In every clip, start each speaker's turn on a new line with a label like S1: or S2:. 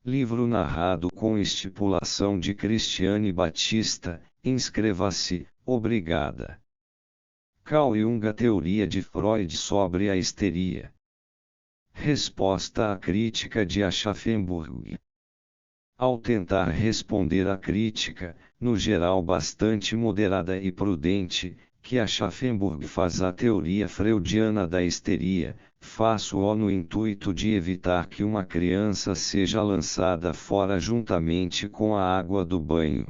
S1: Livro narrado com estipulação de Cristiane Batista, inscreva-se, obrigada. Carl Jung, a teoria de Freud sobre a histeria. Resposta à crítica de Aschaffenburg. Ao tentar responder à crítica, no geral bastante moderada e prudente, que Aschaffenburg faz à teoria freudiana da histeria, faço-o no intuito de evitar que uma criança seja lançada fora juntamente com a água do banho.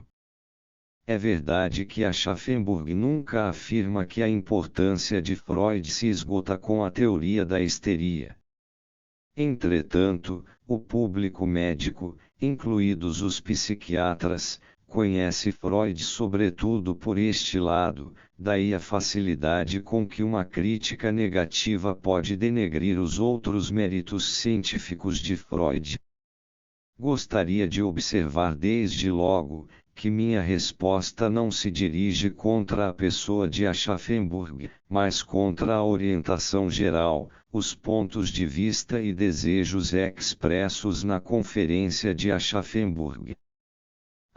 S1: É verdade que Aschaffenburg nunca afirma que a importância de Freud se esgota com a teoria da histeria. Entretanto, o público médico, incluídos os psiquiatras, conhece Freud sobretudo por este lado, daí a facilidade com que uma crítica negativa pode denegrir os outros méritos científicos de Freud. Gostaria de observar desde logo, que minha resposta não se dirige contra a pessoa de Aschaffenburg, mas contra a orientação geral, os pontos de vista e desejos expressos na conferência de Aschaffenburg.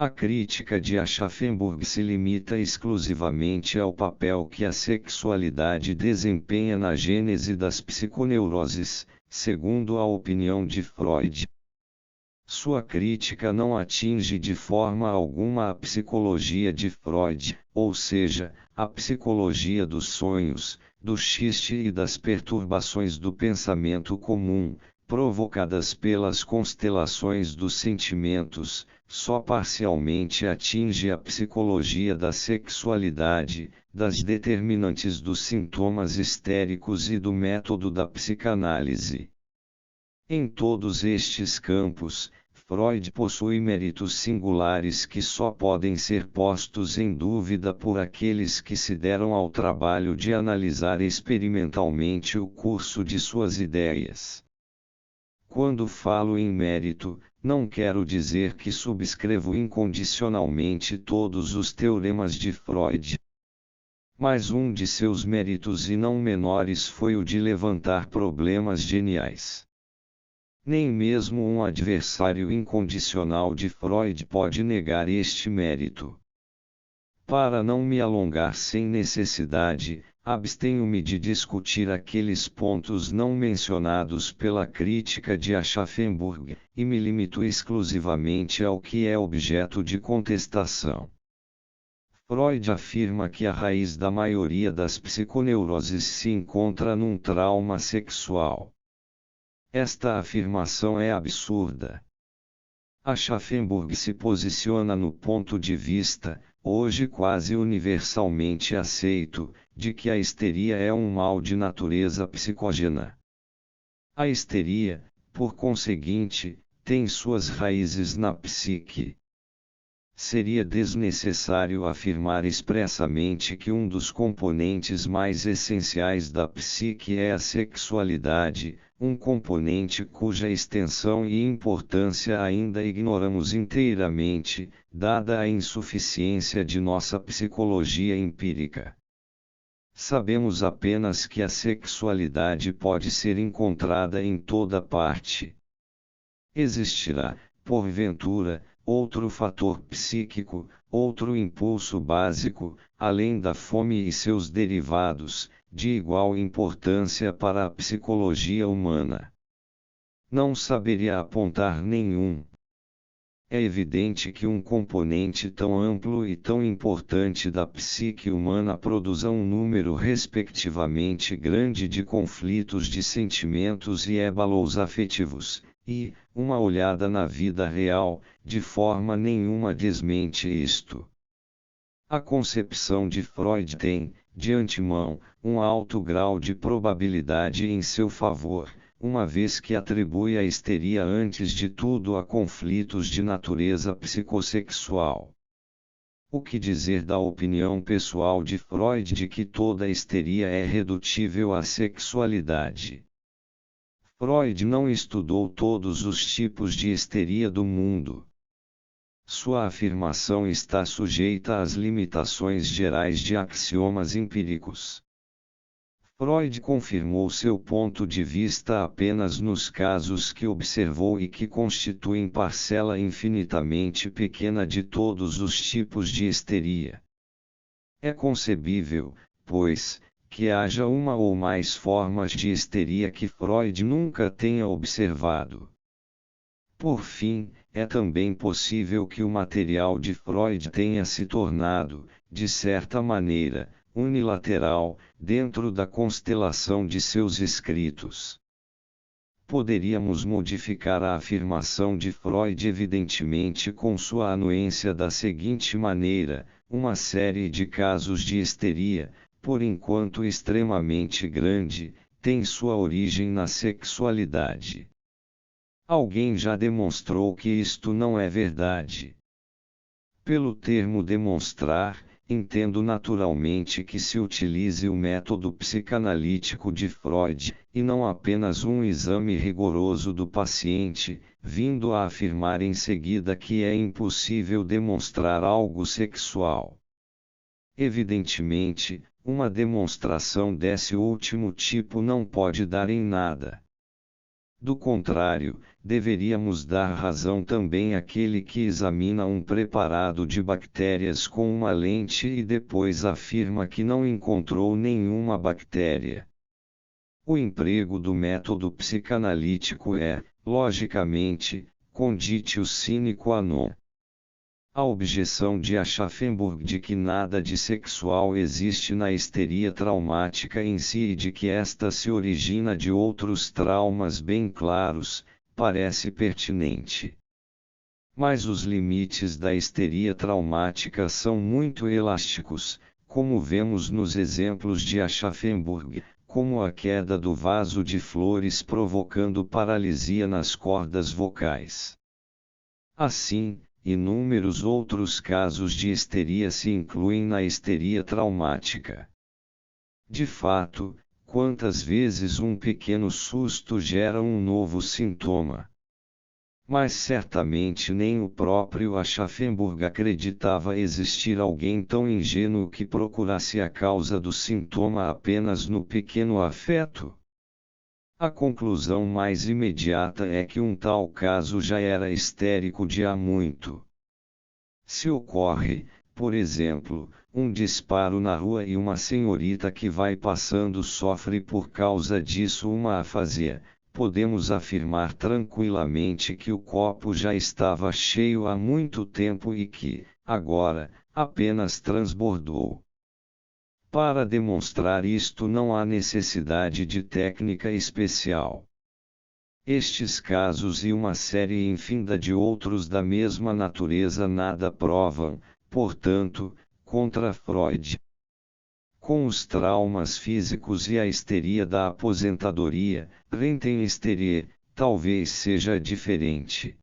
S1: A crítica de Aschaffenburg se limita exclusivamente ao papel que a sexualidade desempenha na gênese das psiconeuroses, segundo a opinião de Freud. Sua crítica não atinge de forma alguma a psicologia de Freud, ou seja, a psicologia dos sonhos, do xiste e das perturbações do pensamento comum, provocadas pelas constelações dos sentimentos, só parcialmente atinge a psicologia da sexualidade, das determinantes dos sintomas histéricos e do método da psicanálise. Em todos estes campos, Freud possui méritos singulares que só podem ser postos em dúvida por aqueles que se deram ao trabalho de analisar experimentalmente o curso de suas ideias. Quando falo em mérito, não quero dizer que subscrevo incondicionalmente todos os teoremas de Freud. Mas um de seus méritos e não menores foi o de levantar problemas geniais. Nem mesmo um adversário incondicional de Freud pode negar este mérito. Para não me alongar sem necessidade, abstenho-me de discutir aqueles pontos não mencionados pela crítica de Aschaffenburg, e me limito exclusivamente ao que é objeto de contestação. Freud afirma que a raiz da maioria das psiconeuroses se encontra num trauma sexual. Esta afirmação é absurda. Aschaffenburg se posiciona no ponto de vista, hoje quase universalmente aceito, de que a histeria é um mal de natureza psicógena. A histeria, por conseguinte, tem suas raízes na psique. Seria desnecessário afirmar expressamente que um dos componentes mais essenciais da psique é a sexualidade, um componente cuja extensão e importância ainda ignoramos inteiramente, dada a insuficiência de nossa psicologia empírica. Sabemos apenas que a sexualidade pode ser encontrada em toda parte. Existirá, porventura, outro fator psíquico, outro impulso básico, além da fome e seus derivados, de igual importância para a psicologia humana? Não saberia apontar nenhum. É evidente que um componente tão amplo e tão importante da psique humana produza um número respectivamente grande de conflitos de sentimentos e ébalos afetivos, e, uma olhada na vida real, de forma nenhuma desmente isto. A concepção de Freud tem, de antemão, um alto grau de probabilidade em seu favor, uma vez que atribui a histeria antes de tudo a conflitos de natureza psicossexual. O que dizer da opinião pessoal de Freud de que toda histeria é redutível à sexualidade? Freud não estudou todos os tipos de histeria do mundo. Sua afirmação está sujeita às limitações gerais de axiomas empíricos. Freud confirmou seu ponto de vista apenas nos casos que observou e que constituem parcela infinitamente pequena de todos os tipos de histeria. É concebível, pois, que haja uma ou mais formas de histeria que Freud nunca tenha observado. Por fim, é também possível que o material de Freud tenha se tornado, de certa maneira, unilateral, dentro da constelação de seus escritos. Poderíamos modificar a afirmação de Freud evidentemente com sua anuência da seguinte maneira: uma série de casos de histeria, por enquanto extremamente grande, tem sua origem na sexualidade. Alguém já demonstrou que isto não é verdade. Pelo termo demonstrar, entendo naturalmente que se utilize o método psicanalítico de Freud, e não apenas um exame rigoroso do paciente, vindo a afirmar em seguida que é impossível demonstrar algo sexual. Evidentemente, uma demonstração desse último tipo não pode dar em nada. Do contrário, deveríamos dar razão também àquele que examina um preparado de bactérias com uma lente e depois afirma que não encontrou nenhuma bactéria. O emprego do método psicanalítico é, logicamente, conditio sine qua non. A objeção de Aschaffenburg de que nada de sexual existe na histeria traumática em si e de que esta se origina de outros traumas bem claros, parece pertinente. Mas os limites da histeria traumática são muito elásticos, como vemos nos exemplos de Aschaffenburg, como a queda do vaso de flores provocando paralisia nas cordas vocais. Assim, inúmeros outros casos de histeria se incluem na histeria traumática. De fato, quantas vezes um pequeno susto gera um novo sintoma? Mas certamente nem o próprio Aschaffenburg acreditava existir alguém tão ingênuo que procurasse a causa do sintoma apenas no pequeno afeto. A conclusão mais imediata é que um tal caso já era histérico de há muito. Se ocorre, por exemplo, um disparo na rua e uma senhorita que vai passando sofre por causa disso uma afasia, podemos afirmar tranquilamente que o copo já estava cheio há muito tempo e que, agora, apenas transbordou. Para demonstrar isto não há necessidade de técnica especial. Estes casos e uma série infinda de outros da mesma natureza nada provam, portanto, contra Freud. Com os traumas físicos e a histeria da aposentadoria, Rentenhisterie, talvez seja diferente.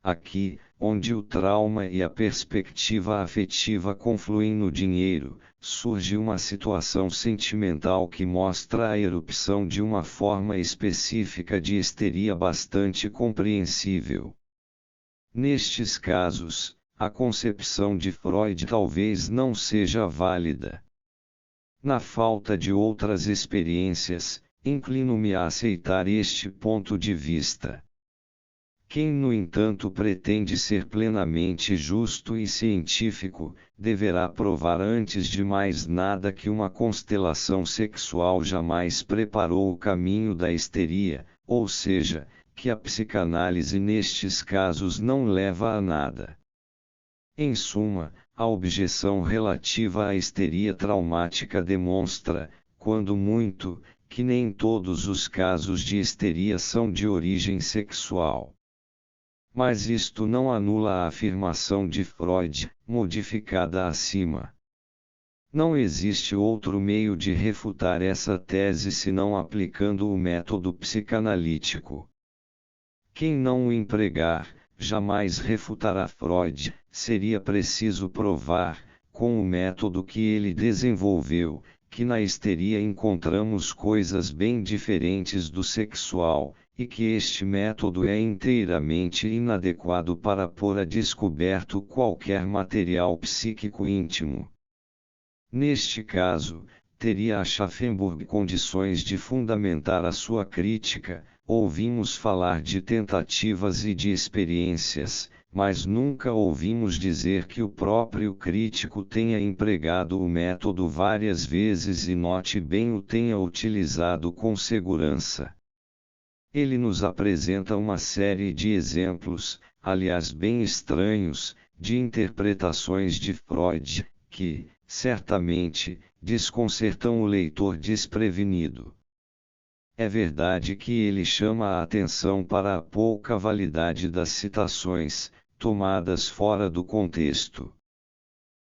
S1: Aqui, onde o trauma e a perspectiva afetiva confluem no dinheiro, surge uma situação sentimental que mostra a erupção de uma forma específica de histeria bastante compreensível. Nestes casos, a concepção de Freud talvez não seja válida. Na falta de outras experiências, inclino-me a aceitar este ponto de vista. Quem, no entanto, pretende ser plenamente justo e científico, deverá provar antes de mais nada que uma constelação sexual jamais preparou o caminho da histeria, ou seja, que a psicanálise nestes casos não leva a nada. Em suma, a objeção relativa à histeria traumática demonstra, quando muito, que nem todos os casos de histeria são de origem sexual. Mas isto não anula a afirmação de Freud, modificada acima. Não existe outro meio de refutar essa tese senão aplicando o método psicanalítico. Quem não o empregar, jamais refutará Freud. Seria preciso provar, com o método que ele desenvolveu, que na histeria encontramos coisas bem diferentes do sexual, e que este método é inteiramente inadequado para pôr a descoberto qualquer material psíquico íntimo. Neste caso, teria Schaffenburg condições de fundamentar a sua crítica. Ouvimos falar de tentativas e de experiências, mas nunca ouvimos dizer que o próprio crítico tenha empregado o método várias vezes e note bem o tenha utilizado com segurança. Ele nos apresenta uma série de exemplos, aliás bem estranhos, de interpretações de Freud, que, certamente, desconcertam o leitor desprevenido. É verdade que ele chama a atenção para a pouca validade das citações, tomadas fora do contexto.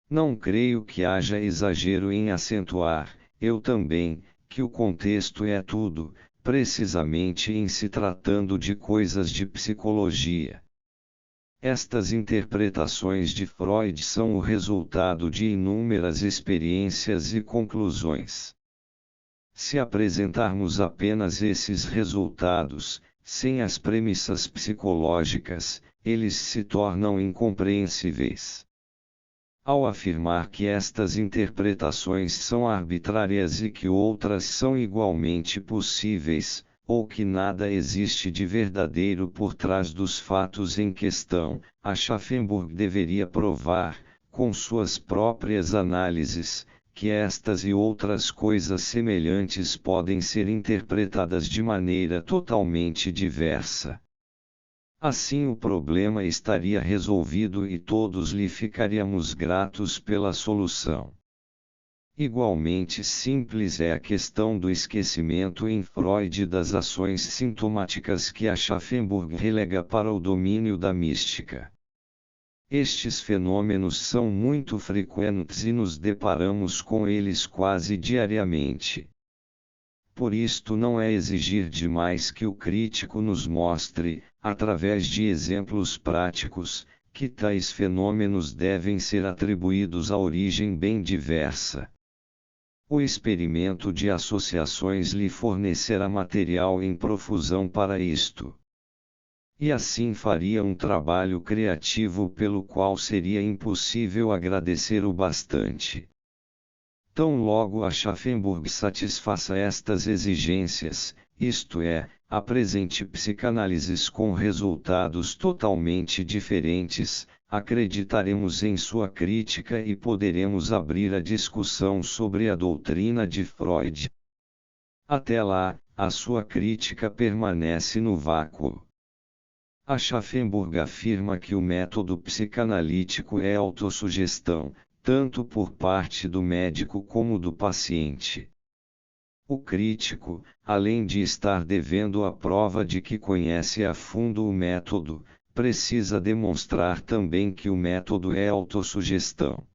S1: Não creio que haja exagero em acentuar, eu também, que o contexto é tudo, precisamente em se tratando de coisas de psicologia. Estas interpretações de Freud são o resultado de inúmeras experiências e conclusões. Se apresentarmos apenas esses resultados, sem as premissas psicológicas, eles se tornam incompreensíveis. Ao afirmar que estas interpretações são arbitrárias e que outras são igualmente possíveis, ou que nada existe de verdadeiro por trás dos fatos em questão, a Schaffenburg deveria provar, com suas próprias análises, que estas e outras coisas semelhantes podem ser interpretadas de maneira totalmente diversa. Assim o problema estaria resolvido e todos lhe ficaríamos gratos pela solução. Igualmente simples é a questão do esquecimento em Freud das ações sintomáticas que a Schaffenburg relega para o domínio da mística. Estes fenômenos são muito frequentes e nos deparamos com eles quase diariamente. Por isto não é exigir demais que o crítico nos mostre, através de exemplos práticos, que tais fenômenos devem ser atribuídos a origem bem diversa. O experimento de associações lhe fornecerá material em profusão para isto. E assim faria um trabalho criativo pelo qual seria impossível agradecer o bastante. Tão logo a Schaffenburg satisfaça estas exigências, isto é, apresente psicanálises com resultados totalmente diferentes, acreditaremos em sua crítica e poderemos abrir a discussão sobre a doutrina de Freud. Até lá, a sua crítica permanece no vácuo. A Schaffenburg afirma que o método psicanalítico é autossugestão, tanto por parte do médico como do paciente. O crítico, além de estar devendo a prova de que conhece a fundo o método, precisa demonstrar também que o método é autossugestão.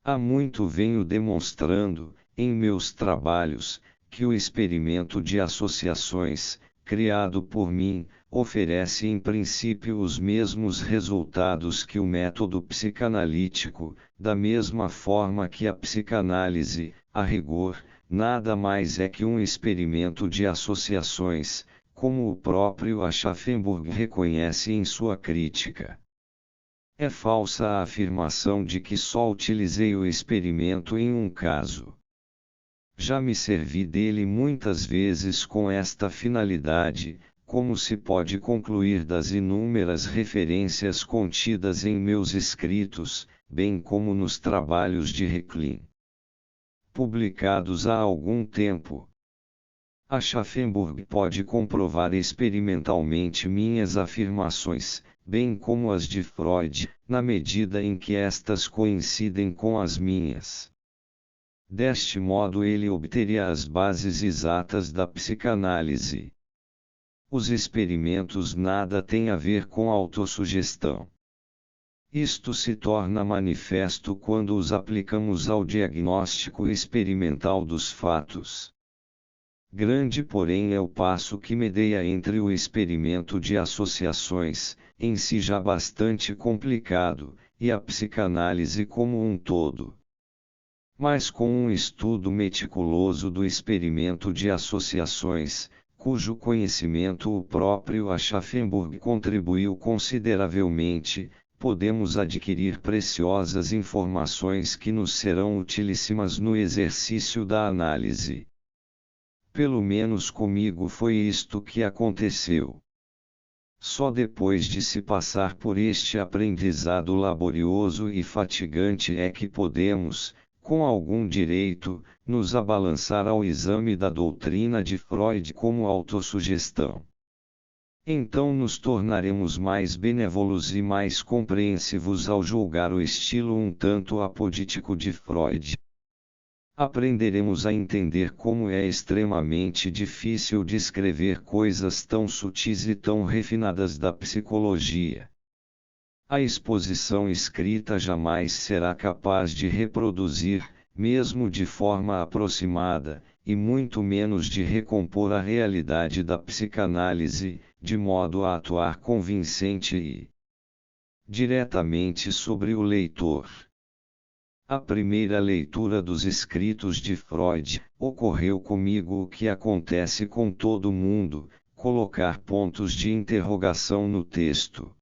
S1: Há muito venho demonstrando, em meus trabalhos, que o experimento de associações, criado por mim, oferece em princípio os mesmos resultados que o método psicanalítico, da mesma forma que a psicanálise, a rigor, nada mais é que um experimento de associações, como o próprio a Schaffenburg reconhece em sua crítica. É falsa a afirmação de que só utilizei o experimento em um caso. Já me servi dele muitas vezes com esta finalidade, como se pode concluir das inúmeras referências contidas em meus escritos, bem como nos trabalhos de Reclin, publicados há algum tempo. A Schaffenburg pode comprovar experimentalmente minhas afirmações, bem como as de Freud, na medida em que estas coincidem com as minhas. Deste modo ele obteria as bases exatas da psicanálise. Os experimentos nada têm a ver com autossugestão. Isto se torna manifesto quando os aplicamos ao diagnóstico experimental dos fatos. Grande, porém, é o passo que medeia entre o experimento de associações, em si já bastante complicado, e a psicanálise como um todo. Mas com um estudo meticuloso do experimento de associações, cujo conhecimento o próprio a Schaffenburg contribuiu consideravelmente, podemos adquirir preciosas informações que nos serão utilíssimas no exercício da análise. Pelo menos comigo foi isto que aconteceu. Só depois de se passar por este aprendizado laborioso e fatigante é que podemos, com algum direito, nos abalançar ao exame da doutrina de Freud como autossugestão. Então nos tornaremos mais benévolos e mais compreensivos ao julgar o estilo um tanto apodítico de Freud. Aprenderemos a entender como é extremamente difícil descrever coisas tão sutis e tão refinadas da psicologia. A exposição escrita jamais será capaz de reproduzir, mesmo de forma aproximada, e muito menos de recompor a realidade da psicanálise, de modo a atuar convincente e diretamente sobre o leitor. A primeira leitura dos escritos de Freud, ocorreu comigo o que acontece com todo mundo, colocar pontos de interrogação no texto.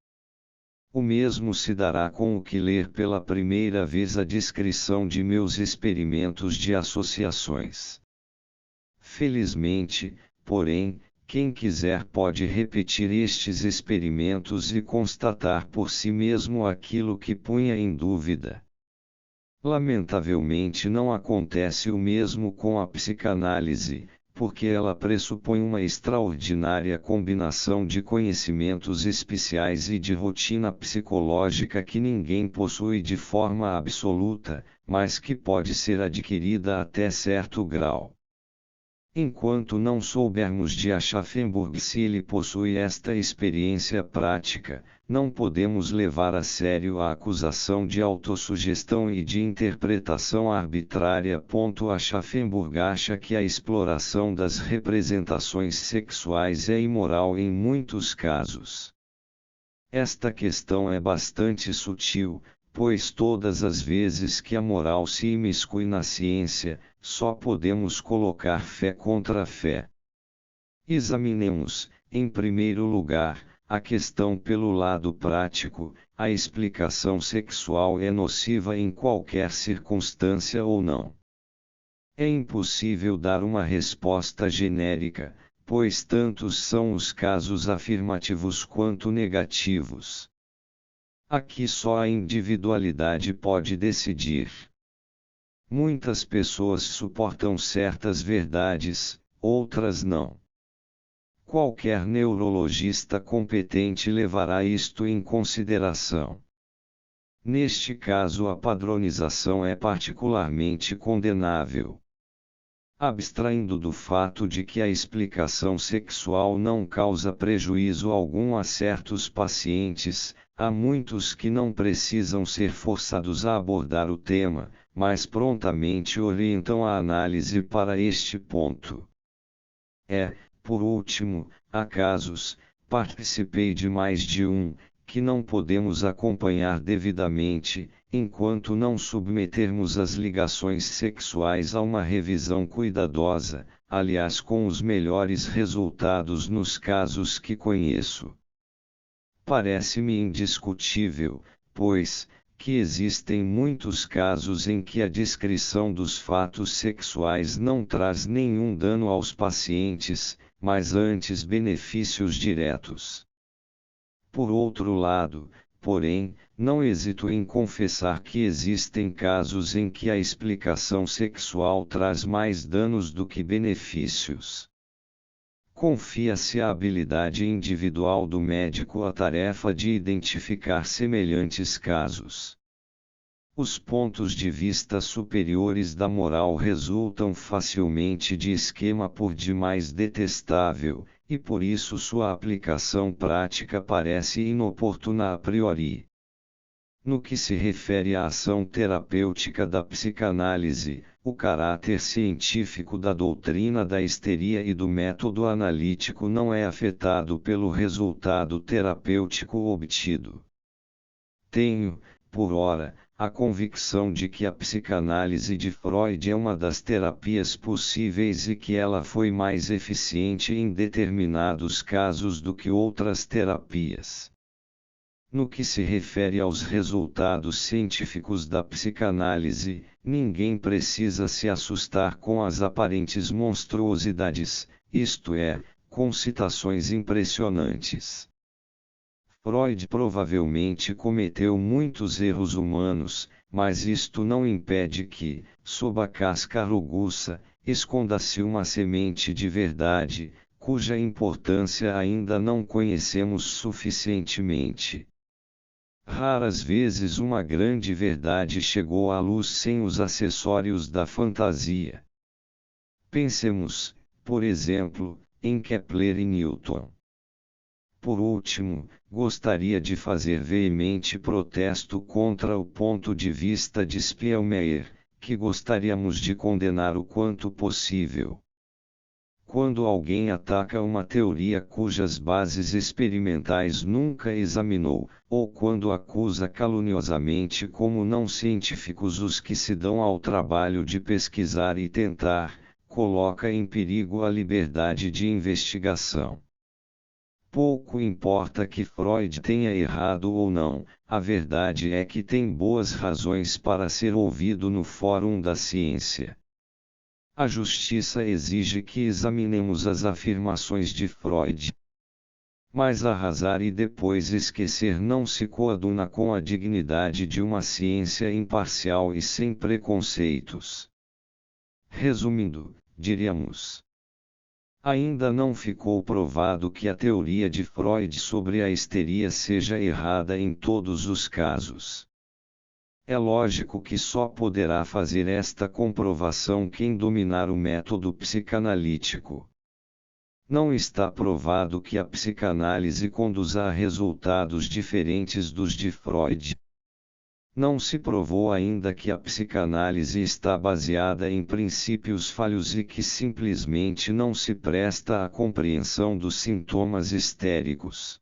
S1: O mesmo se dará com o que ler pela primeira vez a descrição de meus experimentos de associações. Felizmente, porém, quem quiser pode repetir estes experimentos e constatar por si mesmo aquilo que punha em dúvida. Lamentavelmente não acontece o mesmo com a psicanálise, porque ela pressupõe uma extraordinária combinação de conhecimentos especiais e de rotina psicológica que ninguém possui de forma absoluta, mas que pode ser adquirida até certo grau. Enquanto não soubermos de Aschaffenburg se ele possui esta experiência prática, não podemos levar a sério a acusação de autossugestão e de interpretação arbitrária. Aschaffenburg acha que a exploração das representações sexuais é imoral em muitos casos. Esta questão é bastante sutil, pois todas as vezes que a moral se imiscui na ciência, só podemos colocar fé contra fé. Examinemos, em primeiro lugar, a questão pelo lado prático: a explicação sexual é nociva em qualquer circunstância ou não? É impossível dar uma resposta genérica, pois tantos são os casos afirmativos quanto negativos. Aqui só a individualidade pode decidir. Muitas pessoas suportam certas verdades, outras não. Qualquer neurologista competente levará isto em consideração. Neste caso, a padronização é particularmente condenável. Abstraindo do fato de que a explicação sexual não causa prejuízo algum a certos pacientes, há muitos que não precisam ser forçados a abordar o tema, mas prontamente orientam a análise para este ponto. Por último, há casos, participei de mais de um, que não podemos acompanhar devidamente, enquanto não submetermos as ligações sexuais a uma revisão cuidadosa, aliás com os melhores resultados nos casos que conheço. Parece-me indiscutível, pois, que existem muitos casos em que a descrição dos fatos sexuais não traz nenhum dano aos pacientes, mas antes benefícios diretos. Por outro lado, porém, não hesito em confessar que existem casos em que a explicação sexual traz mais danos do que benefícios. Confia-se à habilidade individual do médico a tarefa de identificar semelhantes casos. Os pontos de vista superiores da moral resultam facilmente de esquema por demais detestável, e por isso sua aplicação prática parece inoportuna a priori. No que se refere à ação terapêutica da psicanálise, o caráter científico da doutrina da histeria e do método analítico não é afetado pelo resultado terapêutico obtido. Tenho, por ora, a convicção de que a psicanálise de Freud é uma das terapias possíveis e que ela foi mais eficiente em determinados casos do que outras terapias. No que se refere aos resultados científicos da psicanálise, ninguém precisa se assustar com as aparentes monstruosidades, isto é, com citações impressionantes. Freud provavelmente cometeu muitos erros humanos, mas isto não impede que, sob a casca rugosa, esconda-se uma semente de verdade, cuja importância ainda não conhecemos suficientemente. Raras vezes uma grande verdade chegou à luz sem os acessórios da fantasia. Pensemos, por exemplo, em Kepler e Newton. Por último, gostaria de fazer veemente protesto contra o ponto de vista de Spielmeyer, que gostaríamos de condenar o quanto possível. Quando alguém ataca uma teoria cujas bases experimentais nunca examinou, ou quando acusa caluniosamente como não científicos os que se dão ao trabalho de pesquisar e tentar, coloca em perigo a liberdade de investigação. Pouco importa que Freud tenha errado ou não, a verdade é que tem boas razões para ser ouvido no Fórum da Ciência. A justiça exige que examinemos as afirmações de Freud. Mas arrasar e depois esquecer não se coaduna com a dignidade de uma ciência imparcial e sem preconceitos. Resumindo, diríamos: ainda não ficou provado que a teoria de Freud sobre a histeria seja errada em todos os casos. É lógico que só poderá fazer esta comprovação quem dominar o método psicanalítico. Não está provado que a psicanálise conduza a resultados diferentes dos de Freud. Não se provou ainda que a psicanálise está baseada em princípios falhos e que simplesmente não se presta à compreensão dos sintomas histéricos.